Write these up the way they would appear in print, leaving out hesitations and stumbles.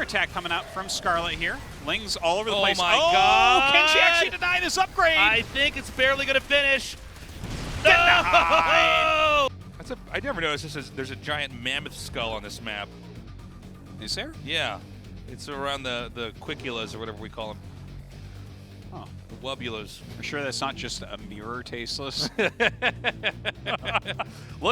counterattack coming out from Scarlet here. Ling's all over the place. Oh my god! Can she actually deny this upgrade? I think it's barely gonna finish. Denied! No! I never noticed there's a giant mammoth skull on this map. Is there? Yeah. It's around the quiculas or whatever we call them. Oh. The wubulas. For sure that's not just a mirror, Tasteless. Look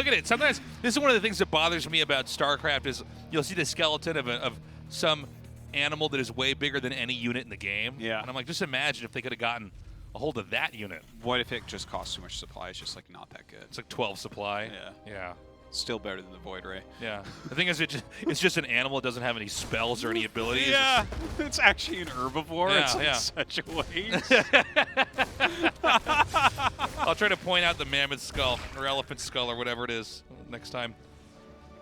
at it. Sometimes, this is one of the things that bothers me about StarCraft is you'll see the skeleton of some animal that is way bigger than any unit in the game. Yeah. And I'm like, just imagine if they could have gotten a hold of that unit. What if it just costs too much supply? It's just like not that good. It's like 12 supply. Yeah. Yeah. Still better than the Void Ray. Yeah. The thing is, it's just an animal. It doesn't have any spells or any abilities. Yeah. It's actually an herbivore. Yeah, it's like yeah. such a waste. I'll try to point out the mammoth skull or elephant skull or whatever it is next time.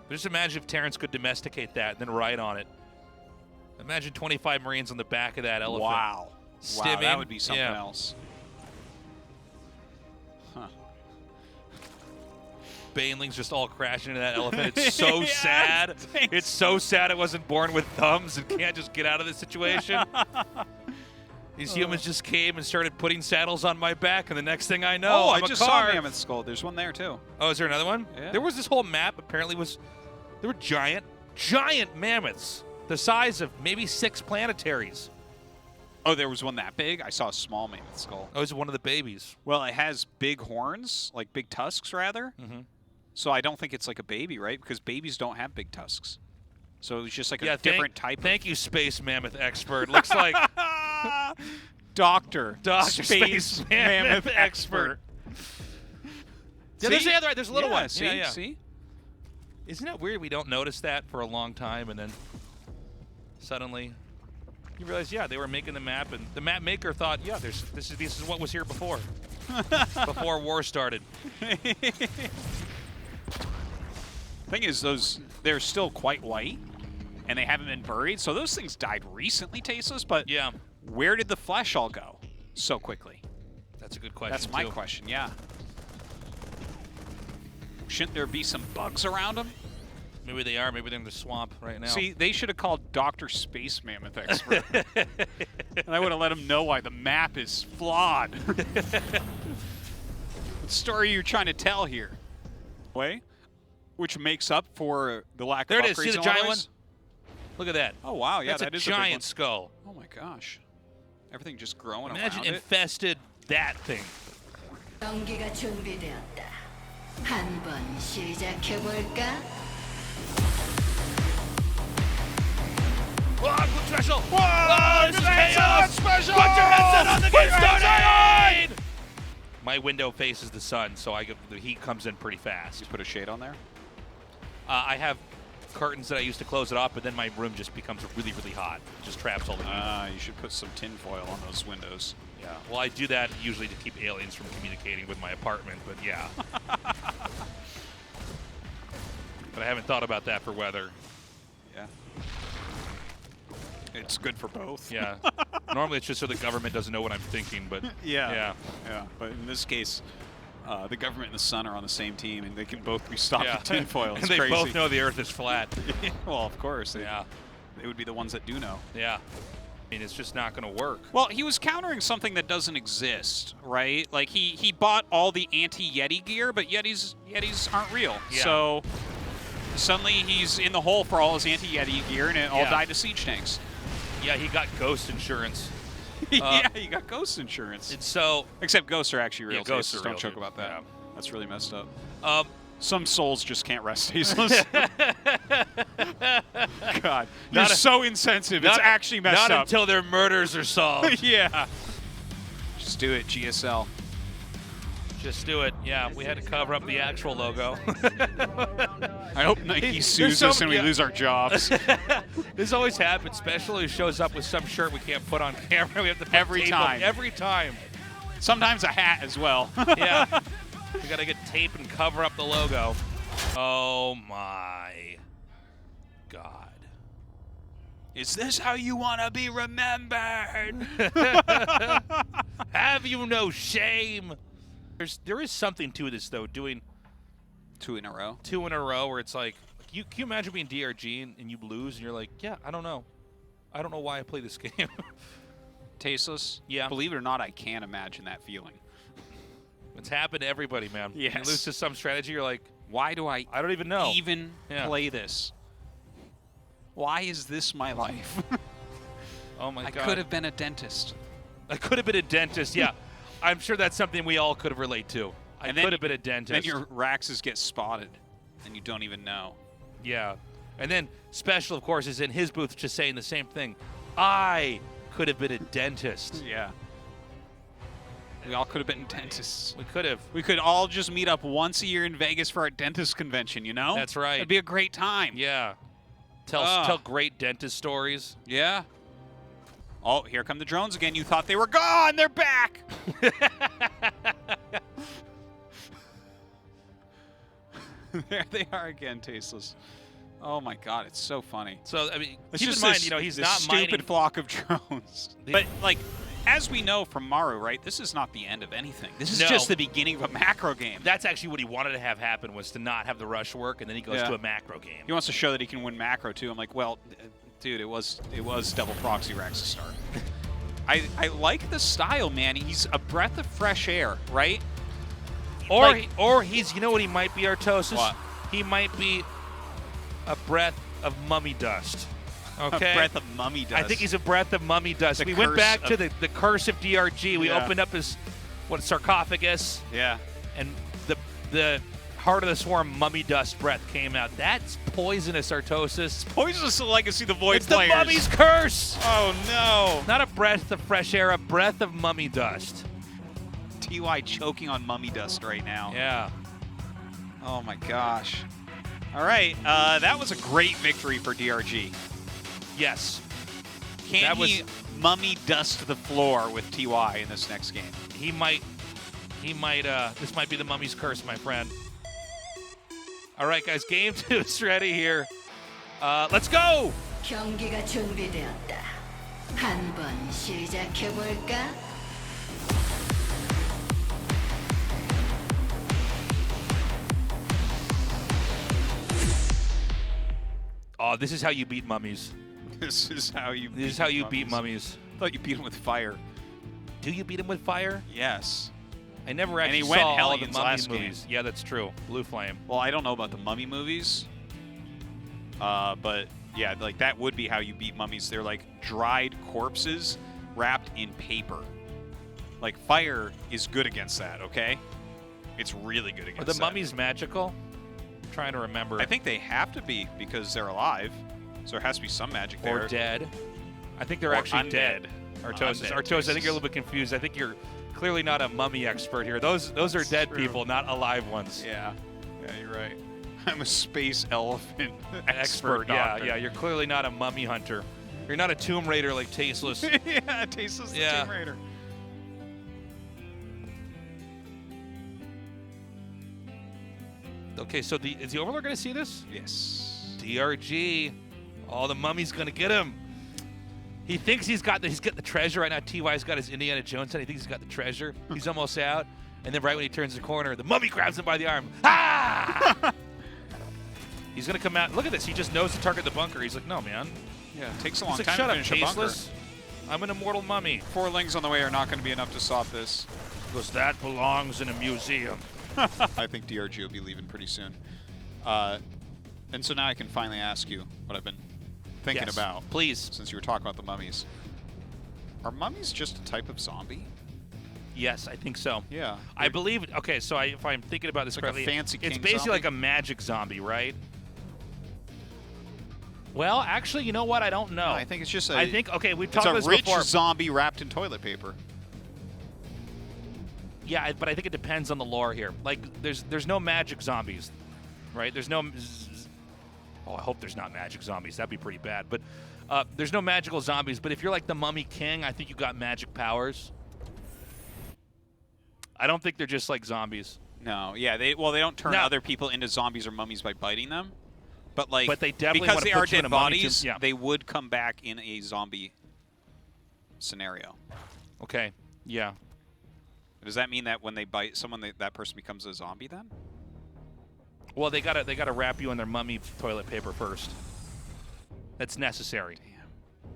But just imagine if Terrence could domesticate that and then ride on it. Imagine 25 Marines on the back of that elephant. Wow. Stimming. Wow, that would be something Yeah. else. Huh. Baneling's just all crashing into that elephant. It's so Yeah, sad. thanks. It's so sad it wasn't born with thumbs and can't just get out of this situation. These humans just came and started putting saddles on my back, and the next thing I know, I'm I a just car. saw a mammoth skull. There's one there too. Oh, is there another one? Yeah. There was this whole map. Apparently, there were giant mammoths, the size of maybe 6 planetaries. Oh, there was one that big? I saw a small mammoth skull. Oh, it's one of the babies. Well, it has big horns, like big tusks, rather. Mm-hmm. So I don't think it's like a baby, right? Because babies don't have big tusks. So it's just like Yeah, a different type. Thank you, space mammoth expert. Looks like Doctor Space Mammoth expert. Yeah, there's See? the other. There's a little Yeah, one. See? Yeah, yeah. See? Isn't it weird we don't notice that for a long time, and then suddenly you realize, yeah, they were making the map, and the map maker thought, yeah, this is what was here before, before war started. Thing is, they're still quite white, and they haven't been buried. So those things died recently, Tasteless. But Yeah, where did the flesh all go so quickly? that's a good question. That's my too. question. Yeah. Shouldn't there be some bugs around them? Maybe they are. Maybe they're in the swamp right now. See, they should have called Dr. Space Mammoth Expert. And I would have let him know why the map is flawed. What story are you trying to tell here? Way? Which makes up for the lack there of it is. upgrades See the and giant one? levels? Look at that. Oh, wow. Yeah, That's that a is a big giant one. skull. Oh, my gosh. Everything just growing Imagine around it. infested that thing. 경기가 준비되었다. 한번 시작해 볼까? Whoa, good special! Whoa, this is good headset chaos! special! Put your headset on the Put game your started! headset on! My window faces the sun, so the heat comes in pretty fast. You put a shade on there? I have curtains that I use to close it off, but then my room just becomes really, really hot. It just traps all the heat. You should put some tinfoil on those windows. Yeah. Well, I do that usually to keep aliens from communicating with my apartment, but yeah. But I haven't thought about that for weather. Yeah. It's good for both. Yeah. Normally it's just so the government doesn't know what I'm thinking, but Yeah. But in this case, the government and the sun are on the same team, and they can both be stopped with tinfoil. It's and they crazy. both know the Earth is flat. Well, of course. Yeah. They would be the ones that do know. Yeah. I mean, it's just not going to work. Well, he was countering something that doesn't exist, right? Like, he bought all the anti-Yeti gear, but Yetis aren't real. Yeah. So suddenly he's in the hole for all his anti-Yeti gear, and it all Yeah. died to siege tanks. Yeah, he got ghost insurance. Yeah, you got ghost insurance. And so, Except ghosts are actually real. Yeah, ghosts Tasteless. are Don't real, joke dude. about that. Yeah. That's really messed up. um, Some souls just can't rest, Tasteless. God, you're Not a- so insensitive. It's actually messed not up. until their murders are solved. Yeah. Just do it, GSL. Just do it. Yeah, we had to cover up the actual logo. I hope Nike There's sues so us and we yeah. lose our jobs. This always happens. Special shows up with some shirt we can't put on camera. We have to put Every tape time. up every time. Sometimes a hat as well. Yeah. We got to get tape and cover up the logo. Oh my God. Is this how you want to be remembered? Have you no shame? There is something to this though, doing 2 in a row. 2 in a row where it's like, can you imagine being DRG and you lose and you're like, yeah, I don't know. I don't know why I play this game. Tasteless? Yeah. Believe it or not, I can't imagine that feeling. It's happened to everybody, man. Yes. You lose to some strategy, you're like, Why do I I don't even know. even play this? Why is this my life? Oh my I God. could have been a dentist. I could have been a dentist, yeah. I'm sure that's something we all could have relate to. I And then- could have been a dentist. Then your Raxes get spotted, and you don't even know. Yeah. And then Special, of course, is in his booth just saying the same thing. I could have been a dentist. Yeah. We all could have been dentists. We could have. We could all just meet up once a year in Vegas for our dentist convention, you know? That's right. It'd be a great time. Yeah. Tell great dentist stories. Yeah. Oh, here come the drones again. You thought they were gone. They're back. There they are again, Tasteless. Oh my God, it's so funny. So, I mean, It's keep in just mind, this- you know, he's this not stupid mining. flock of drones. But like, as we know from Maru, right? This is not the end of anything. This is No. just the beginning of a macro game. That's actually what he wanted to have happen, was to not have the rush work, and then he goes Yeah. to a macro game. He wants to show that he can win macro too. I'm like, well, dude, it was double proxy Rax to start. I like the style, man. He's a breath of fresh air, right? Or he's, you know what he might be, Artosis? What? He might be a breath of mummy dust. Okay? A breath of mummy dust. I think he's a breath of mummy dust. The We went curse back to of- the curse of DRG. We Yeah. opened up his sarcophagus, Yeah. and the heart of the swarm mummy dust breath came out. That's poisonous, Artosis. Poisonous Legacy, the Void It's the players. mummy's curse. Oh no. Not a breath of fresh air, a breath of mummy dust. TY choking on mummy dust right now. Yeah. Oh my gosh. All right, that was a great victory for DRG. Yes. Can That was- he mummy dust the floor with TY in this next game? He might, this might be the mummy's curse, my friend. All right, guys, game 2 is ready here. Let's go! 경기가 준비되었다. 한번 시작해 볼까? Oh, this is how you beat mummies. This is how you. This is how you beat mummies. I thought you beat him with fire. Do you beat him with fire? Yes. I never actually he went saw all the Hellions mummy last movies. game. Yeah, that's true. Blue Flame. Well, I don't know about the mummy movies. But yeah, like that would be how you beat mummies. They're like dried corpses wrapped in paper. Like fire is good against that. Okay. It's really good against Are the that. mummies magical? I'm trying to remember. I think they have to be because they're alive. So there has to be some magic there. Or dead. I think they're Or actually undead. dead. Artosis. Undead, Artosis, I think Jesus. you're a little bit confused. I think you're clearly not a mummy expert here. Those are dead true. people, not alive ones. Yeah. Yeah, you're right. I'm a space elephant Expert, expert. yeah, yeah. You're clearly not a mummy hunter. You're not a Tomb Raider like Tasteless. Yeah, Tasteless the Yeah. Tomb Raider. Okay, so is the Overlord going to see this? Yes. DRG. Oh, the mummy's going to get him. He thinks he's got the treasure right now. TY's got his Indiana Jones and he thinks he's got the treasure. He's almost out. And then right when he turns the corner, the mummy grabs him by the arm. Ah! He's going to come out. Look at this. He just knows to target the bunker. He's like, no, man. Yeah, it takes a long He's like, time shut to up, finish a bunker. Tasteless. I'm an immortal mummy. 4 lings on the way are not going to be enough to stop this. Because that belongs in a museum. I think DRG will be leaving pretty soon. And so now I can finally ask you what I've been thinking Yes, about. please. Since you were talking about the mummies. Are mummies just a type of zombie? Yes, I think so. Yeah. I believe. Okay, so if I'm thinking about this It's like a correctly, fancy it's king basically zombie? like a magic zombie, right? Well, actually, you know what? I don't know. I think it's just a. I think okay, we've it's talked a about this rich before. zombie wrapped in toilet paper. Yeah, but I think it depends on the lore here. Like, there's no magic zombies, right? There's no. Oh, I hope there's not magic zombies. That'd be pretty bad. But there's no magical zombies. But if you're like the Mummy King, I think you got magic powers. I don't think they're just like zombies. No, yeah, they don't turn No. other people into zombies or mummies by biting them, but like, But they definitely because wanna they put are you in dead a mummy bodies, tomb- yeah. they would come back in a zombie scenario. Okay. Yeah. Does that mean that when they bite someone, that person becomes a zombie then? Well, they gotta wrap you in their mummy toilet paper first. That's necessary. Damn.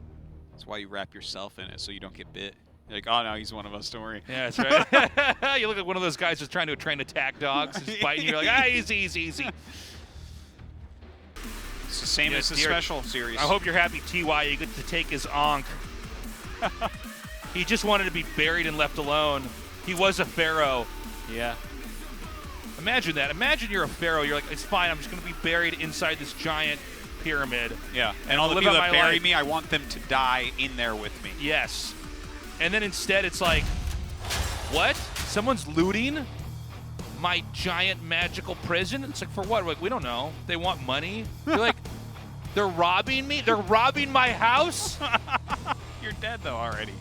That's why you wrap yourself in it, so you don't get bit. You're like, oh no, he's one of us, don't worry. Yeah, that's right. You look like one of those guys who's trying to train attack dogs. He's biting you. You're like, ah, easy, easy, easy. It's the same as the special series. I hope you're happy, TY. You get to take his onk. He just wanted to be buried and left alone. He was a pharaoh. Yeah. Imagine that. Imagine you're a pharaoh. You're like, it's fine. I'm just going to be buried inside this giant pyramid. Yeah. And all the people that bury me, I want them to die in there with me. Yes. And then instead it's like, what? Someone's looting my giant magical prison? It's like, for what? We're like, we don't know. They want money? You're like, they're robbing me? They're robbing my house? You're dead, though, already.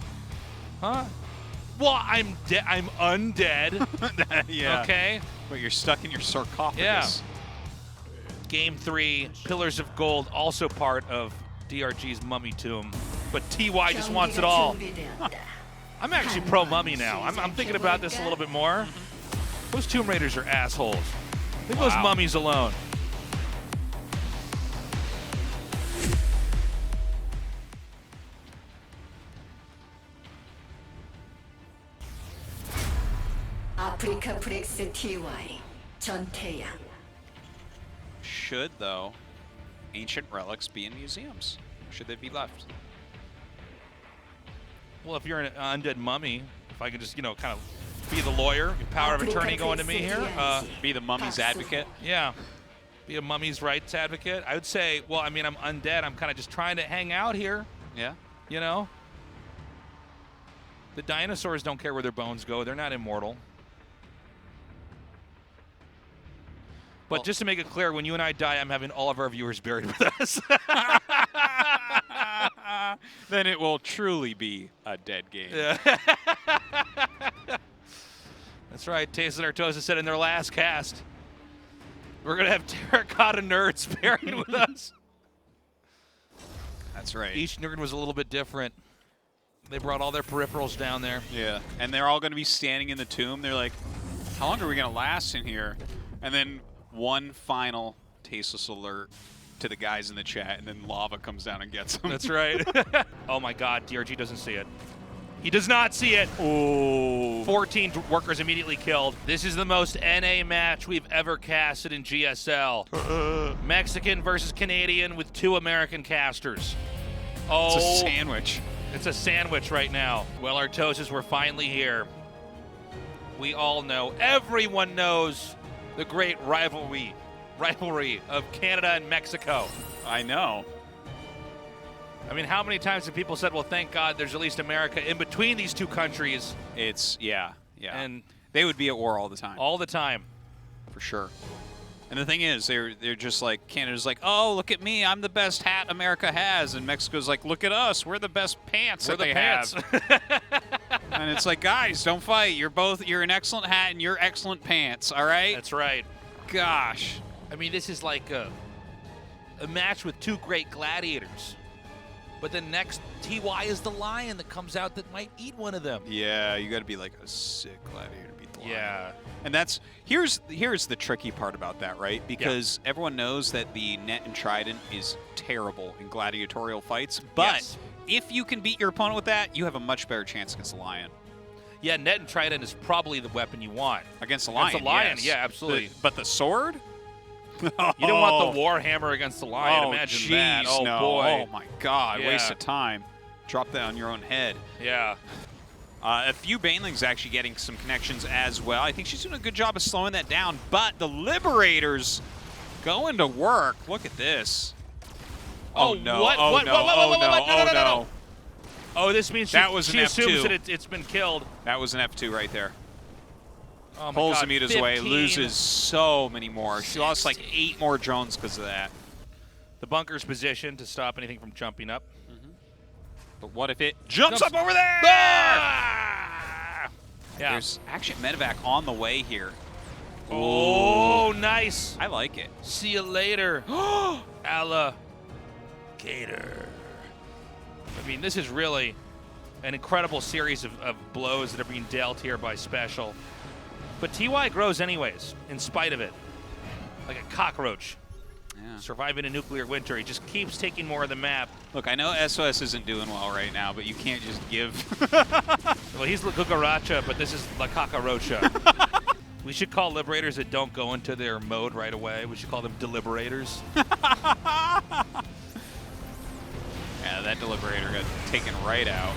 Huh? Well, I'm dead. I'm undead. Yeah. Okay? But you're stuck in your sarcophagus. Yeah. Game 3, Pillars of Gold, also part of DRG's Mummy Tomb. But TY just wants it all. I'm actually pro Mummy now. I'm thinking about this a little bit more. Those Tomb Raiders are assholes. Leave those mummies alone. 아프리카 프렉스 TY 전태양. Should, though, ancient relics be in museums? Or should they be left? Well, if you're an undead mummy, if I could just, you know, kind of be the lawyer, power of attorney going to me here. Be the mummy's advocate? Yeah. Be a mummy's rights advocate. I would say, well, I mean, I'm undead. I'm kind of just trying to hang out here. Yeah. You know? The dinosaurs don't care where their bones go. They're not immortal. But Well, just to make it clear, when you and I die, I'm having all of our viewers buried with us. Then it will truly be a dead game. Yeah. That's right. Tasteless and Artosis said in their last cast, we're going to have terracotta nerds buried with us. That's right. Each nerd was a little bit different. They brought all their peripherals down there. Yeah. And they're all going to be standing in the tomb. They're like, how long are we going to last in here? And then one final tasteless alert to the guys in the chat, and then lava comes down and gets them. That's right. Oh my God, DRG doesn't see it. He does not see it. Oh. 14 workers immediately killed. This is the most NA match we've ever casted in GSL. Mexican versus Canadian with 2 American casters. Oh, It's a sandwich. It's a sandwich right now. Well, Artosis, we're finally here. We all know, everyone knows the great rivalry of Canada and Mexico. I know. I mean, how many times have people said, well, thank God there's at least America in between these 2 countries? It's, yeah. And they would be at war all the time. all the time. For sure. And the thing is, they're just like, Canada's like, oh, look at me, I'm the best hat America has. And Mexico's like, look at us, we're the best pants We're that they the pants. have. And it's like, guys, don't fight. You're an excellent hat and you're excellent pants, all right? That's right. Gosh. I mean, this is like a match with 2 great gladiators. But the next TY is the lion that comes out that might eat one of them. Yeah, you got to be like a sick gladiator to beat the lion. Yeah. And that's here's the tricky part about that, right? Because everyone knows that the net and trident is terrible in gladiatorial fights, but if you can beat your opponent with that, you have a much better chance against the lion. Yeah, net and trident is probably the weapon you want. Against the lion, Against the lion, yes. yeah, absolutely. But the sword? You don't want the Warhammer against the lion. Oh, Imagine that. Oh, no. boy. Oh, my God. Yeah. Waste of time. Drop that on your own head. Yeah. A few Banelings actually getting some connections as well. I think she's doing a good job of slowing that down, but the Liberators going to work. Look at this. Oh, no. What? Oh, What? no. What? What? Oh, What? no. What? No, Oh, no, no, no. Oh, this means That was she an assumes F2. that it's been killed. That was an F2 right there. Oh, my Pulls God. Amita's away, 15. loses so many more. She lost like 8 more drones because of that. The bunker's positioned to stop anything from jumping up. But what if it jumps up over there? Ah! Yeah. There's actually a medevac on the way here. Oh, nice. I like it. See you later, alligator. I mean, this is really an incredible series of blows that are being dealt here by Special. But TY grows anyways, in spite of it. Like a cockroach. Yeah. Surviving a nuclear winter. He just keeps taking more of the map. Look, I know SOS isn't doing well right now, but you can't just give. Well, he's La Cucaracha, but this is La Cacarocha. We should call liberators that don't go into their mode right away. We should call them deliberators. Yeah, that deliberator got taken right out.